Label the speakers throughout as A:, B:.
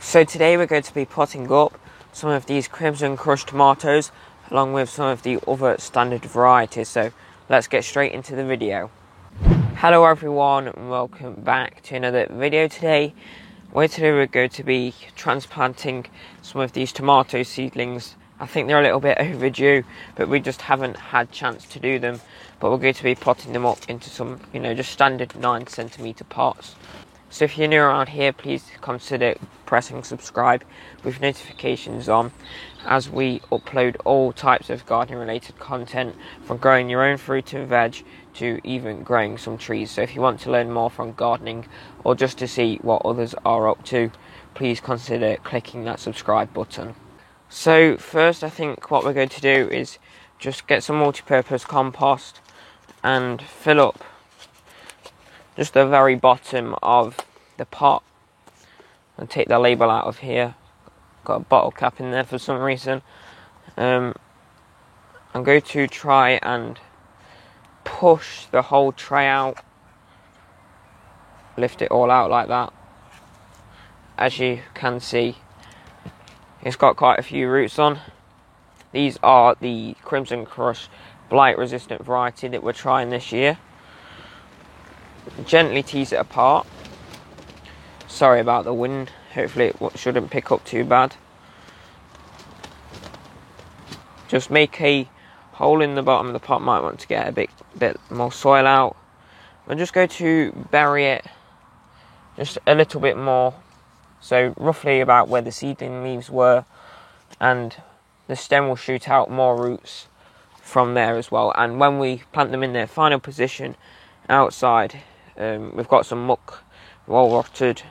A: So today we're going to be potting up some of these Crimson Crush tomatoes along with some of the other standard varieties. So let's get straight into the video. Hello everyone and welcome back to another video today. Today we're going to be transplanting some of these tomato seedlings. I think they're a little bit overdue, but we just haven't had chance to do them. But we're going to be potting them up into some, just standard 9cm pots. So if you're new around here, please consider pressing subscribe with notifications on, as we upload all types of gardening related content, from growing your own fruit and veg to even growing some trees. So if you want to learn more from gardening or just to see what others are up to, please consider clicking that subscribe button. So first, I think what we're going to do is just get some multi-purpose compost and fill up just the very bottom of the pot and take the label out of here. Got a bottle cap in there for some reason. I'm going to try and push the whole tray out, lift it all out like that. As you can see, it's got quite a few roots on. These are the Crimson Crush blight resistant variety that we're trying this year. Gently tease it apart. Sorry about the wind, hopefully it shouldn't pick up too bad. Just make a hole in the bottom of the pot. Might want to get a bit more soil out. I'm just going to bury it just a little bit more, so roughly about where the seedling leaves were, and the stem will shoot out more roots from there as well. And when we plant them in their final position outside, we've got some muck, well rotted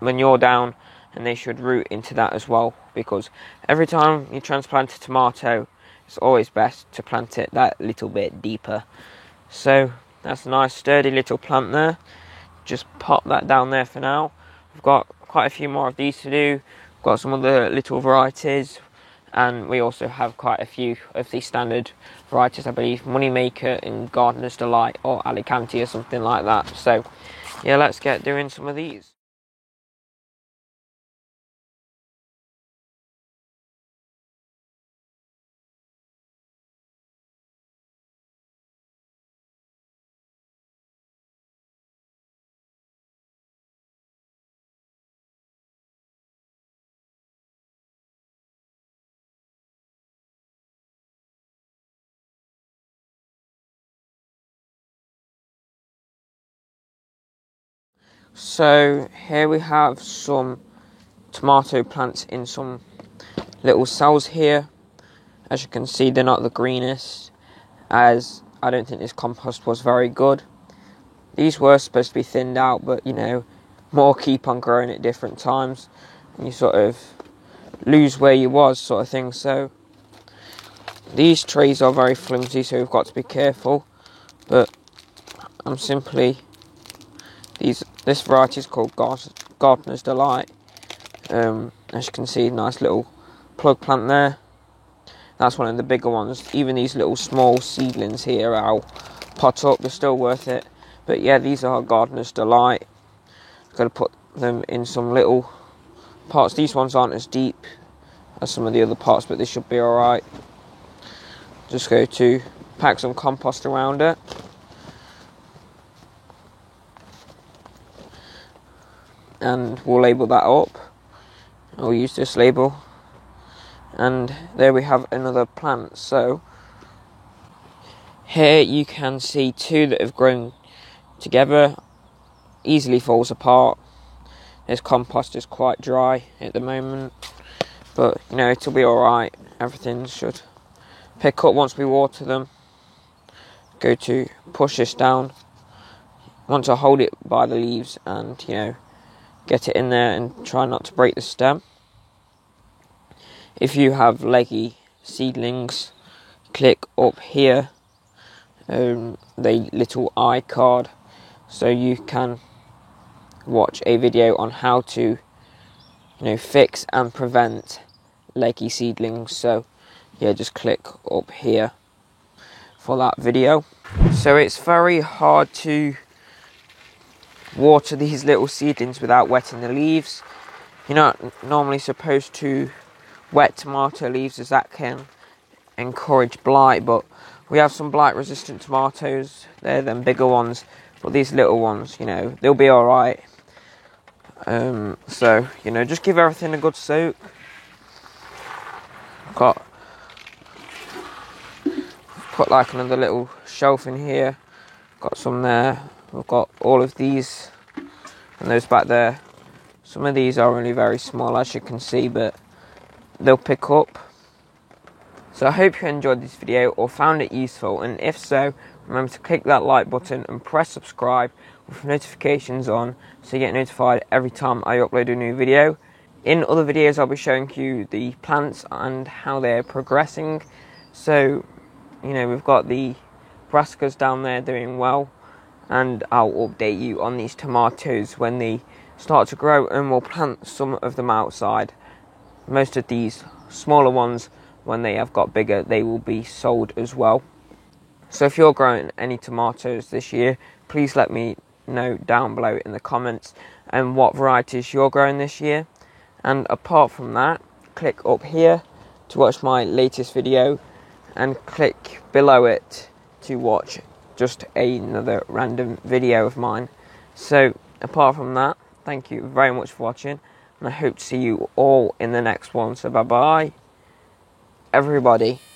A: manure down, and they should root into that as well, because every time you transplant a tomato, it's always best to plant it that little bit deeper. So that's a nice sturdy little plant there. Just pop that down there for now. We've got quite a few more of these to do. We've got some other little varieties, and we also have quite a few of the standard varieties, I believe Moneymaker and Gardener's Delight or Alicante or something like that. So yeah, let's get doing some of these. So here we have some tomato plants in some little cells here. As you can see, they're not the greenest, as I don't think this compost was very good. These were supposed to be thinned out, but more keep on growing at different times, and you sort of lose where you was, sort of thing. So these trays are very flimsy, so we've got to be careful. But I'm simply this variety is called Gardener's Delight. As you can see, nice little plug plant there. That's one of the bigger ones. Even these little small seedlings here, I'll pot up, they're still worth it. But yeah, these are Gardener's Delight. Got to put them in some little pots. These ones aren't as deep as some of the other pots, but they should be alright. Just go to pack some compost around it. And we'll label that up. I'll use this label. And there we have another plant. So here you can see two that have grown together. Easily falls apart. This compost is quite dry at the moment, but it'll be alright. Everything should pick up once we water them. Go to push this down. Want to hold it by the leaves and get it in there and try not to break the stem. If you have leggy seedlings, click up here the little iCard, so you can watch a video on how to fix and prevent leggy seedlings. So yeah, just click up here for that video. So it's very hard to water these little seedlings without wetting the leaves. you're not normally supposed to wet tomato leaves, as that can encourage blight, but we have some blight resistant tomatoes. They're them bigger ones, but these little ones, you know, they'll be alright. So, you know, just give everything a good soak. Put like another little shelf in here. Got some there. We've got all of these and those back there. Some of these are only very small, as you can see, but they'll pick up. So I hope you enjoyed this video or found it useful, and if so, remember to click that like button and press subscribe with notifications on so you get notified every time I upload a new video. In other videos I'll be showing you the plants and how they're progressing. So, you know, we've got the brassicas down there doing well, and I'll update you on these tomatoes when they start to grow, and we'll plant some of them outside. Most of these smaller ones, when they have got bigger, they will be sold as well. So if you're growing any tomatoes this year, please let me know down below in the comments and what varieties you're growing this year. And apart from that, click up here to watch my latest video, and click below it to watch just another random video of mine. So apart from that, thank you very much for watching, and I hope to see you all in the next one. So bye bye everybody.